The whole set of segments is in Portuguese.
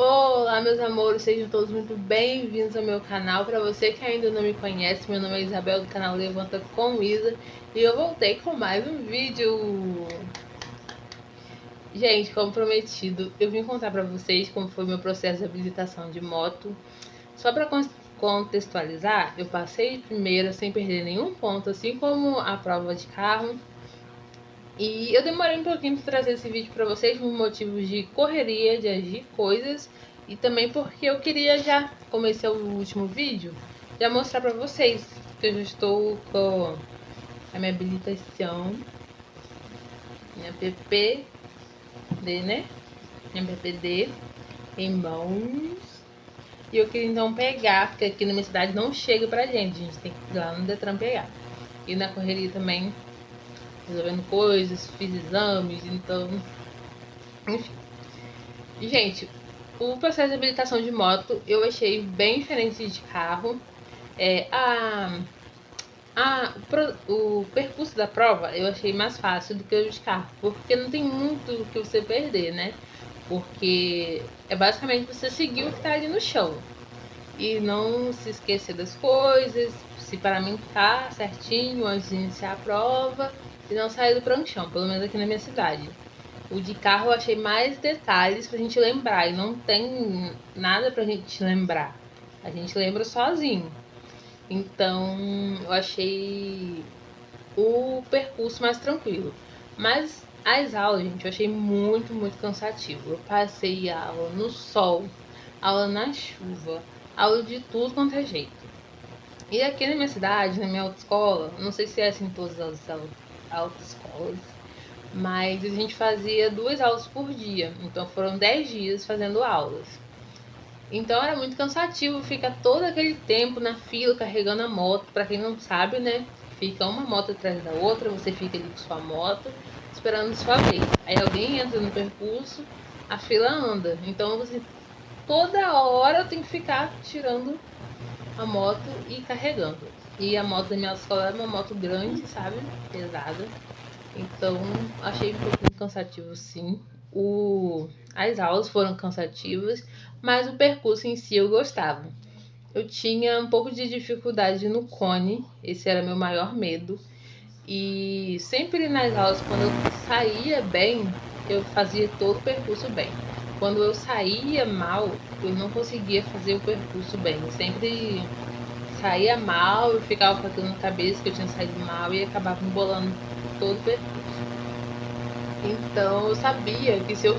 Olá, meus amores, sejam todos muito bem-vindos ao meu canal. Para você que ainda não me conhece, meu nome é Isabel do canal Levanta com Isa e eu voltei com mais um vídeo. Gente, como prometido, eu vim contar para vocês como foi meu processo de habilitação de moto. Só para contextualizar, eu passei de primeira sem perder nenhum ponto, assim como a prova de carro. E eu demorei um pouquinho para trazer esse vídeo para vocês por motivos de correria, de agir coisas e também porque eu queria já, como esse é o último vídeo, já mostrar para vocês que eu já estou com a minha habilitação, minha PPD, né? Minha PPD em mãos. E eu queria então pegar, porque aqui na minha cidade não chega pra gente, a gente tem que ir lá no Detran pegar. E na correria também, resolvendo coisas, fiz exames, então, enfim. Gente, o processo de habilitação de moto eu achei bem diferente de carro. O percurso da prova eu achei mais fácil do que o de carro, porque não tem muito o que você perder, né? Porque é basicamente você seguir o que tá ali no chão e não se esquecer das coisas, se paramentar certinho antes de iniciar a prova e não sair do pranchão, pelo menos aqui na minha cidade. O de carro eu achei mais detalhes pra gente lembrar e não tem nada pra gente lembrar. A gente lembra sozinho. Então eu achei o percurso mais tranquilo. Mas as aulas, gente, eu achei muito cansativo. Eu passei aula no sol, aula na chuva, aula de tudo quanto é jeito. E aqui na minha cidade, na minha autoescola, não sei se é assim em todas as autoescolas, mas a gente fazia 2 aulas por dia, então foram 10 dias fazendo aulas. Então era muito cansativo ficar todo aquele tempo na fila carregando a moto. Para quem não sabe, né? Fica uma moto atrás da outra, você fica ali com sua moto esperando sua vez. Aí alguém entra no percurso, a fila anda. Então você toda hora tem que ficar tirando a moto e carregando. E a moto da minha escola é uma moto grande, sabe? Pesada. Então, achei um pouquinho cansativo, sim. As aulas foram cansativas, mas o percurso em si eu gostava. Eu tinha um pouco de dificuldade no cone, esse era meu maior medo. E sempre nas aulas, quando eu saía bem, eu fazia todo o percurso bem. Quando eu saía mal, eu não conseguia fazer o percurso bem. Eu sempre saía mal, eu ficava com aquilo na cabeça que eu tinha saído mal e acabava embolando todo o percurso. Então eu sabia que se eu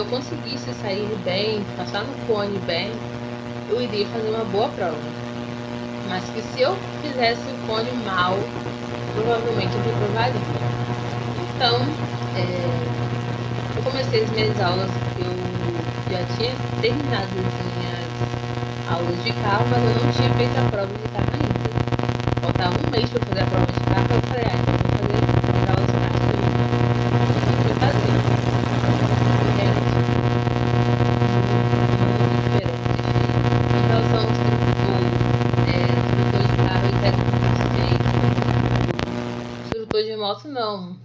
conseguisse sair bem, passar no cone bem, eu iria fazer uma boa prova. Mas que se eu fizesse o cone mal, provavelmente eu reprovaria. Então, eu comecei as minhas aulas, eu já tinha terminado as minhas aulas de carro, mas eu não tinha feito a prova de carro ainda. Faltava um mês para fazer a prova de carro, eu falei, então vou fazer as aulas práticas de carro. E fui fazer. Em relação ao instrutor de carro e técnico de instrutor de moto, não.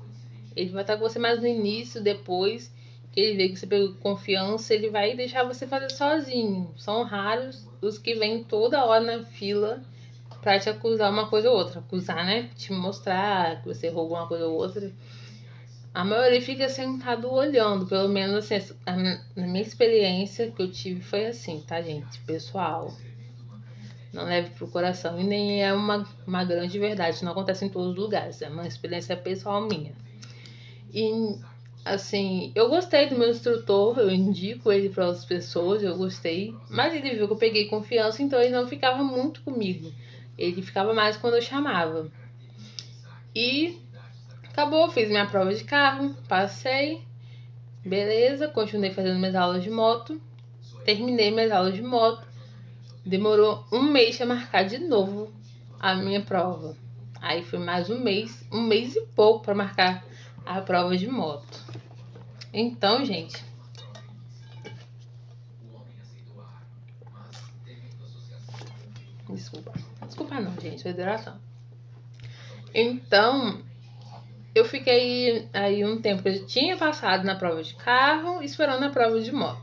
Ele vai estar com você mais no início, depois que ele vê que você pegou confiança, ele vai deixar você fazer sozinho. São raros os que vêm toda hora na fila pra te acusar uma coisa ou outra. Acusar, né? Te mostrar que você roubou uma coisa ou outra. A maioria fica sentado olhando, pelo menos assim, na minha experiência que eu tive foi assim, tá, gente? Pessoal, não leve pro coração. E nem é uma grande verdade, não acontece em todos os lugares, é uma experiência pessoal minha. E, assim, eu gostei do meu instrutor, eu indico ele para outras pessoas, eu gostei. Mas ele viu que eu peguei confiança, então ele não ficava muito comigo. Ele ficava mais quando eu chamava. E acabou, fiz minha prova de carro, passei. Beleza, continuei fazendo minhas aulas de moto. Terminei minhas aulas de moto. Demorou um mês para marcar de novo a minha prova. Aí foi mais um mês e pouco para marcar a prova de moto. Então, gente. Desculpa não, gente, foi hidratação. Então, eu fiquei aí um tempo que eu já tinha passado na prova de carro, esperando a prova de moto.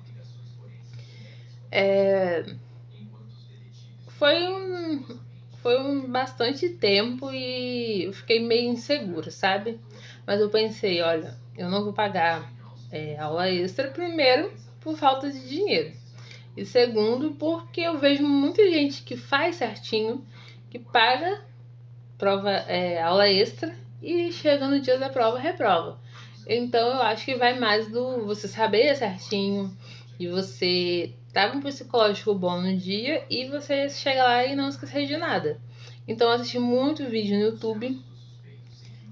Foi um bastante tempo e eu fiquei meio insegura, sabe? Mas eu pensei, olha, eu não vou pagar aula extra, primeiro, por falta de dinheiro. E segundo, porque eu vejo muita gente que faz certinho, que paga aula extra e chega no dia da prova, reprova. Então eu acho que vai mais do você saber certinho e você tá com um psicológico bom no dia e você chega lá e não esquecer de nada. Então eu assisti muito vídeo no YouTube.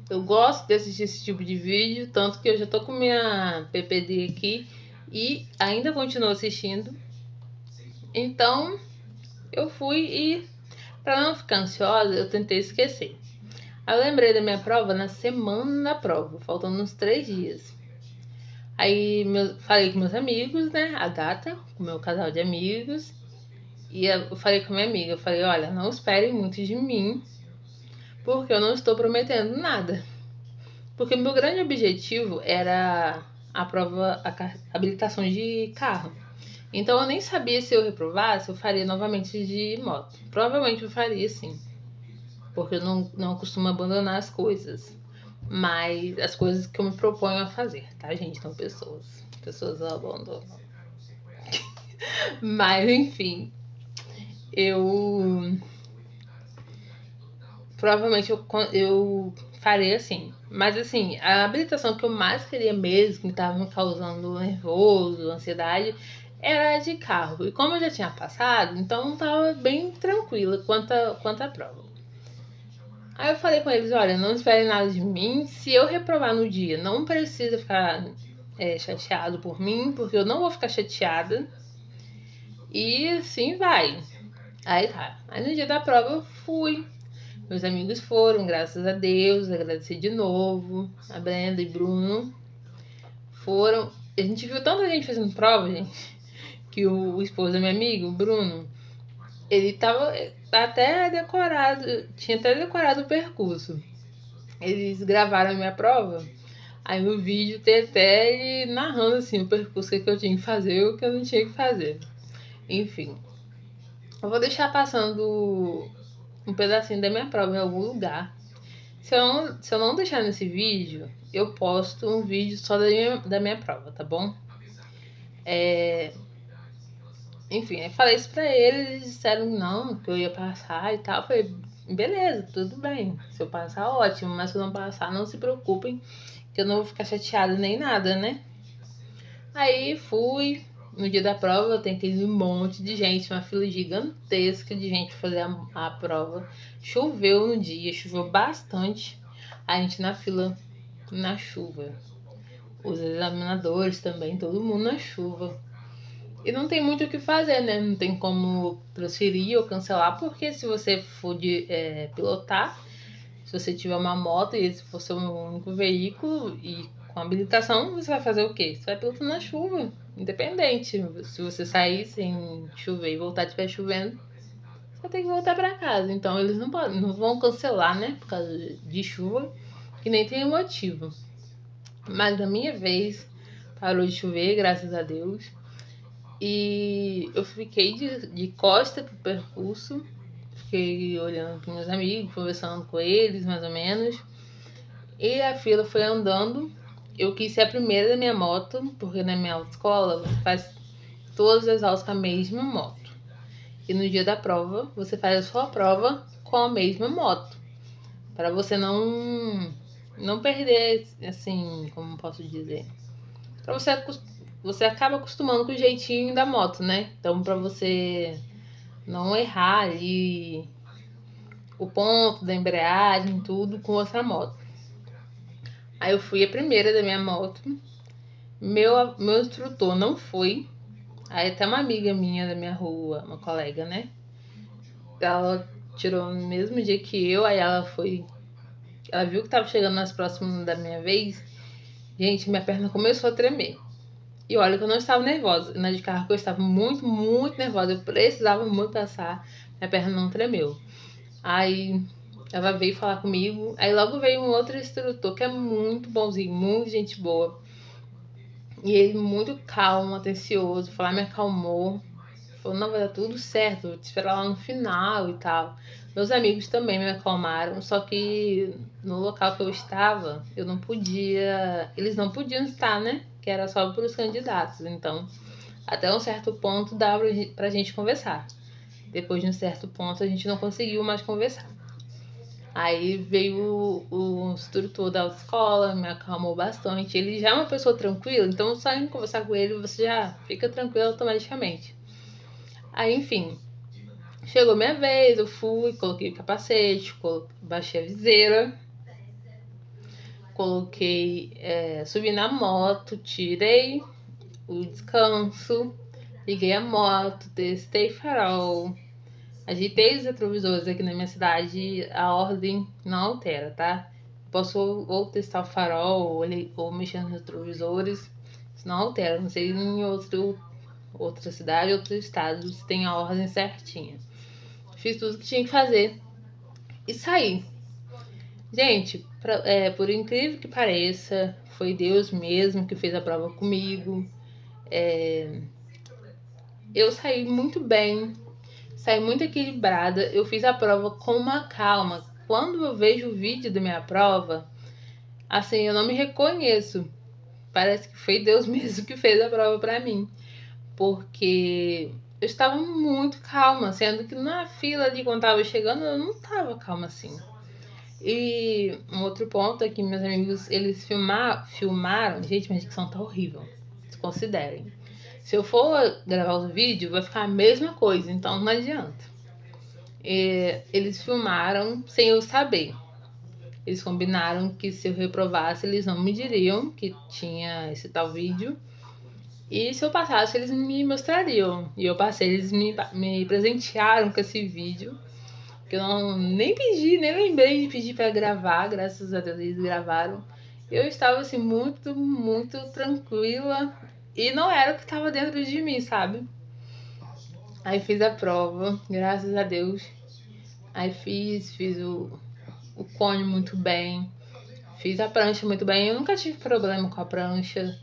Eu gosto de assistir esse tipo de vídeo, tanto que eu já tô com minha PPD aqui e ainda continuo assistindo. Então eu fui e, para não ficar ansiosa, eu tentei esquecer. Aí eu lembrei da minha prova na semana da prova, faltando uns 3 dias. Aí falei com meus amigos, né? A data, com o meu casal de amigos. E eu falei com a minha amiga, eu falei, olha, não esperem muito de mim, porque eu não estou prometendo nada. Porque o meu grande objetivo era a prova, a habilitação de carro. Então eu nem sabia se eu reprovasse, eu faria novamente de moto. Provavelmente eu faria sim. Porque eu não costumo abandonar as coisas. Mas as coisas que eu me proponho a fazer, tá, gente? Então, pessoas abandonam. Mas, enfim, eu provavelmente eu farei assim. Mas, assim, a habilitação que eu mais queria mesmo, que tava me causando nervoso, ansiedade, era a de carro. E como eu já tinha passado, então tava bem tranquila quanto à prova. Aí eu falei com eles, olha, não esperem nada de mim. Se eu reprovar no dia, não precisa ficar chateado por mim, porque eu não vou ficar chateada. E assim vai. Aí tá. Aí no dia da prova eu fui. Meus amigos foram, graças a Deus. Agradeci de novo. A Brenda e Bruno foram. A gente viu tanta gente fazendo prova, gente, que o esposo da minha amiga, o Bruno, ele tava até decorado, tinha até decorado o percurso. Eles gravaram a minha prova. Aí no vídeo tem até ele narrando assim o percurso que eu tinha que fazer e o que eu não tinha que fazer. Enfim. Eu vou deixar passando um pedacinho da minha prova em algum lugar. Se eu não deixar nesse vídeo, eu posto um vídeo só da minha prova, tá bom? Enfim, aí falei isso pra eles, eles disseram não, que eu ia passar e tal. Eu falei, beleza, tudo bem. Se eu passar, ótimo, mas se eu não passar, não se preocupem, que eu não vou ficar chateada nem nada, né? Aí fui, no dia da prova tem aquele monte de gente, uma fila gigantesca de gente pra fazer a prova. Choveu no dia, choveu bastante. A gente na fila, na chuva. Os examinadores também, todo mundo na chuva. E não tem muito o que fazer, né? Não tem como transferir ou cancelar, porque se você for pilotar, se você tiver uma moto e esse for seu único veículo e com habilitação, você vai fazer o quê? Você vai pilotar na chuva, independente. Se você sair sem chover e voltar estiver chovendo, você tem que voltar para casa. Então eles não vão cancelar, né? Por causa de chuva, que nem tem motivo. Mas na minha vez, parou de chover, graças a Deus. E eu fiquei de costa pro percurso. Fiquei olhando para meus amigos, conversando com eles, mais ou menos. E a fila foi andando. Eu quis ser a primeira da minha moto, porque na minha autoescola você faz todas as aulas com a mesma moto. E no dia da prova, você faz a sua prova com a mesma moto. Para você não perder, assim, como posso dizer. Para você acaba acostumando com o jeitinho da moto, né? Então, para você não errar ali o ponto da embreagem, tudo com outra moto. Aí eu fui a primeira da minha moto. Meu instrutor não foi. Aí até uma amiga minha da minha rua, uma colega, né? Ela tirou no mesmo dia que eu, aí ela foi. Ela viu que tava chegando mais próximo da minha vez. Gente, minha perna começou a tremer. E olha que eu não estava nervosa. Na de carro eu estava muito, muito nervosa. Eu precisava muito passar. Minha perna não tremeu. Aí ela veio falar comigo. Aí logo veio um outro instrutor que é muito bonzinho, muito gente boa. E ele muito calmo, atencioso. Falar me acalmou. falou, não, vai dar tudo certo, vou te esperar lá no final e tal. Meus amigos também me acalmaram, só que no local que eu estava, eu não podia, eles não podiam estar, né? Que era só para os candidatos. Então, até um certo ponto dava pra gente conversar. Depois de um certo ponto, a gente não conseguiu mais conversar. Aí veio o instrutor da autoescola, me acalmou bastante. Ele já é uma pessoa tranquila, então só em conversar com ele você já fica tranquilo automaticamente. Aí, enfim, chegou minha vez, eu fui, coloquei o capacete, baixei a viseira, subi na moto, tirei o descanso, liguei a moto, testei farol, agitei os retrovisores. Aqui na minha cidade a ordem não altera, tá? Posso ou testar o farol ou mexer nos retrovisores, isso não altera. Não sei em outra cidade, outro estado, se tem a ordem certinha. Fiz tudo que tinha que fazer e saí. Gente, por incrível que pareça, foi Deus mesmo que fez a prova comigo. Eu saí muito bem, saí muito equilibrada. Eu fiz a prova com uma calma. Quando eu vejo o vídeo da minha prova, assim, eu não me reconheço. Parece que foi Deus mesmo que fez a prova pra mim. Porque eu estava muito calma, sendo que na fila ali, quando tava chegando, eu não tava calma assim. E um outro ponto é que meus amigos, eles filmaram. Gente, minha dicção tá horrível. Desconsiderem. Se eu for gravar os vídeos, vai ficar a mesma coisa, então não adianta. Eles filmaram sem eu saber. Eles combinaram que se eu reprovasse, eles não me diriam que tinha esse tal vídeo. E se eu passasse, eles me mostrariam. E eu passei, eles me presentearam com esse vídeo. Que eu nem pedi, nem lembrei de pedir para gravar. Graças a Deus eles gravaram. Eu estava assim, muito, muito tranquila. E não era o que estava dentro de mim, sabe? Aí fiz a prova, graças a Deus. Aí fiz o cone muito bem. Fiz a prancha muito bem. Eu nunca tive problema com a prancha.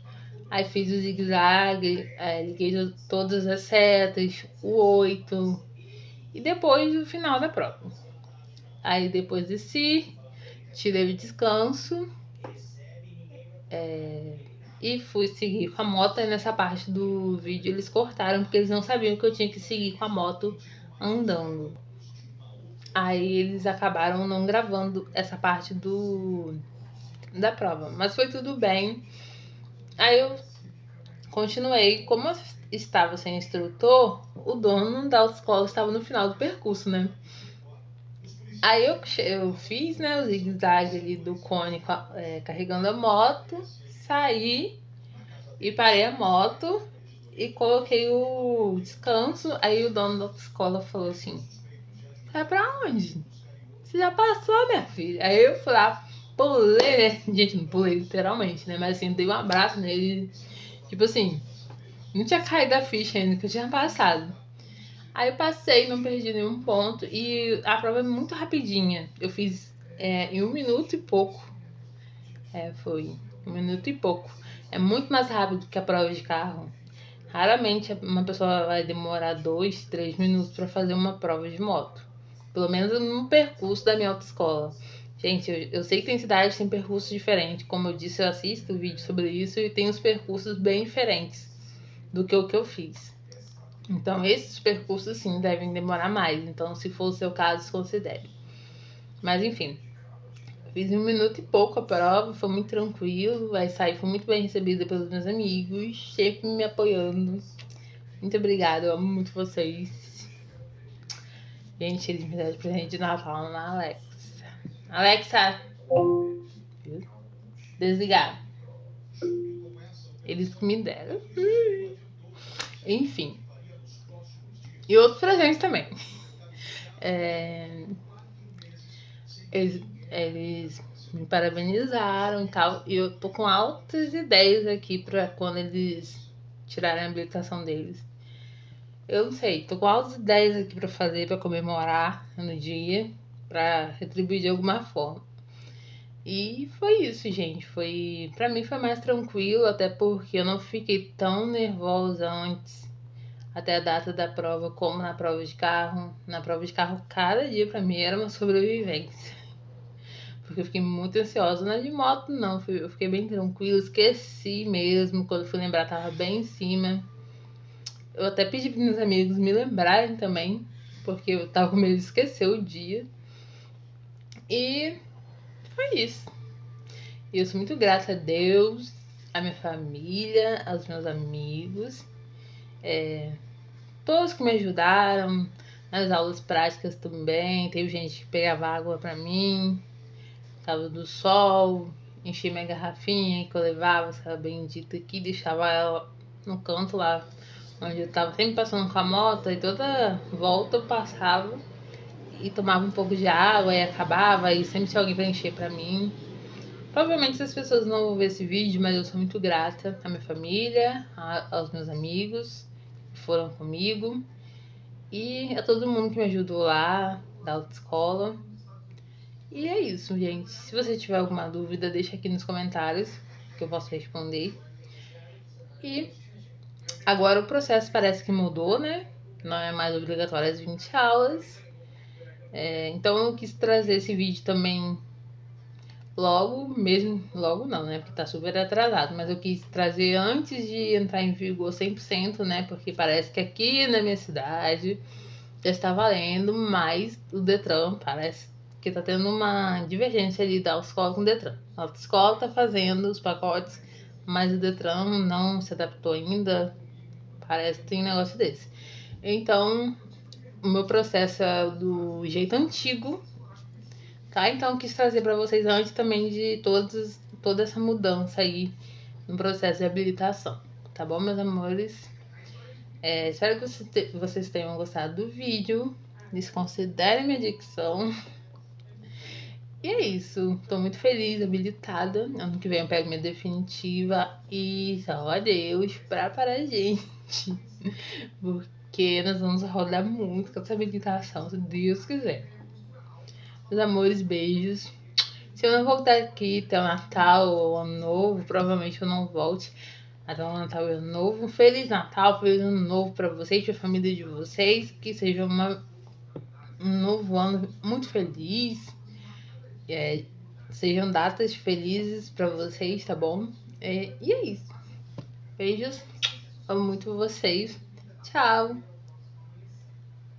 Aí fiz o zigue-zague, liguei todas as setas, o 8. E depois o final da prova. Aí depois desci, tirei o descanso. E fui seguir com a moto. E nessa parte do vídeo eles cortaram, porque eles não sabiam que eu tinha que seguir com a moto andando. Aí eles acabaram não gravando essa parte da prova. Mas foi tudo bem. Aí eu continuei. Como eu estava sem instrutor, o dono da autoescola estava no final do percurso, né? Aí eu fiz, né, o zigue-zague ali do cone carregando a moto, saí e parei a moto e coloquei o descanso. Aí o dono da autoescola falou assim: vai pra onde? Você já passou, minha filha? Aí eu fui lá, pulei, né? Gente, não pulei literalmente, né? Mas assim, dei um abraço nele. Tipo assim, não tinha caído a ficha ainda que eu tinha passado. Aí eu passei, não perdi nenhum ponto. E a prova é muito rapidinha. Eu fiz em 1 minuto e pouco. Foi 1 minuto e pouco. É muito mais rápido que a prova de carro. Raramente uma pessoa vai demorar 2, 3 minutos para fazer uma prova de moto. Pelo menos no percurso da minha autoescola. Gente, eu sei que tem cidades que tem percursos diferentes. Como eu disse, eu assisto vídeo sobre isso e tem os percursos bem diferentes do que o que eu fiz. Então, esses percursos, sim, devem demorar mais. Então, se for o seu caso, considere. Mas, enfim, fiz 1 minuto e pouco a prova, foi muito tranquilo. Aí saí, foi muito bem recebida pelos meus amigos, sempre me apoiando. Muito obrigada, eu amo muito vocês. Gente, eles me deram de presente de Natal na Alexa. Alexa! Desligar. Eles que me deram. Enfim. E outros presentes também. Eles me parabenizaram e tal. E eu tô com altas ideias aqui pra quando eles tirarem a habilitação deles. Eu não sei, tô com altas ideias aqui pra fazer, pra comemorar no dia, pra retribuir de alguma forma. E foi isso, gente. Pra mim foi mais tranquilo, até porque eu não fiquei tão nervosa antes. até a data da prova, como na prova de carro. Na prova de carro, cada dia pra mim era uma sobrevivência. Porque eu fiquei muito ansiosa. Não é de moto, não. Eu fiquei bem tranquila, esqueci mesmo. Quando fui lembrar, tava bem em cima. Eu até pedi para meus amigos me lembrarem também, porque eu tava com medo de esquecer o dia. E foi isso. E eu sou muito grata a Deus, a minha família, aos meus amigos, todos que me ajudaram nas aulas práticas também. Teve gente que pegava água pra mim, tava do sol, enchia minha garrafinha que eu levava, essa bendita aqui, deixava ela no canto lá onde eu tava sempre passando com a moto, e toda volta eu passava e tomava um pouco de água e acabava, e sempre tinha alguém pra encher pra mim. Provavelmente essas pessoas não vão ver esse vídeo, mas eu sou muito grata à minha família, aos meus amigos que foram comigo e a todo mundo que me ajudou lá da autoescola. E é isso, gente. Se você tiver alguma dúvida, deixa aqui nos comentários que eu posso responder. E agora o processo parece que mudou, né? Não é mais obrigatório as 20 aulas. Então eu quis trazer esse vídeo também logo, mesmo logo não, né? Porque tá super atrasado, mas eu quis trazer antes de entrar em vigor 100%, né? Porque parece que aqui na minha cidade já está valendo, mas o Detran parece que tá tendo uma divergência ali da autoescola com o Detran. A autoescola tá fazendo os pacotes, mas o Detran não se adaptou ainda. Parece que tem um negócio desse. Então, o meu processo é do jeito antigo, tá? Então, eu quis trazer para vocês antes também de toda essa mudança aí no processo de habilitação. Tá bom, meus amores? Espero que vocês tenham gostado do vídeo. Desconsiderem minha dicção. E é isso. Tô muito feliz, habilitada. Ano que vem eu pego minha definitiva e só a Deus pra parar a gente. Porque nós vamos rodar muito com essa habilitação, se Deus quiser. Meus amores, beijos. Se eu não voltar aqui até o Natal ou Ano Novo, provavelmente eu não volte até o Natal e Ano Novo. Feliz Natal, feliz Ano Novo pra vocês, pra família de vocês. Que seja um novo ano muito feliz. Sejam datas felizes pra vocês, tá bom? E é isso. Beijos. Amo muito vocês. Tchau.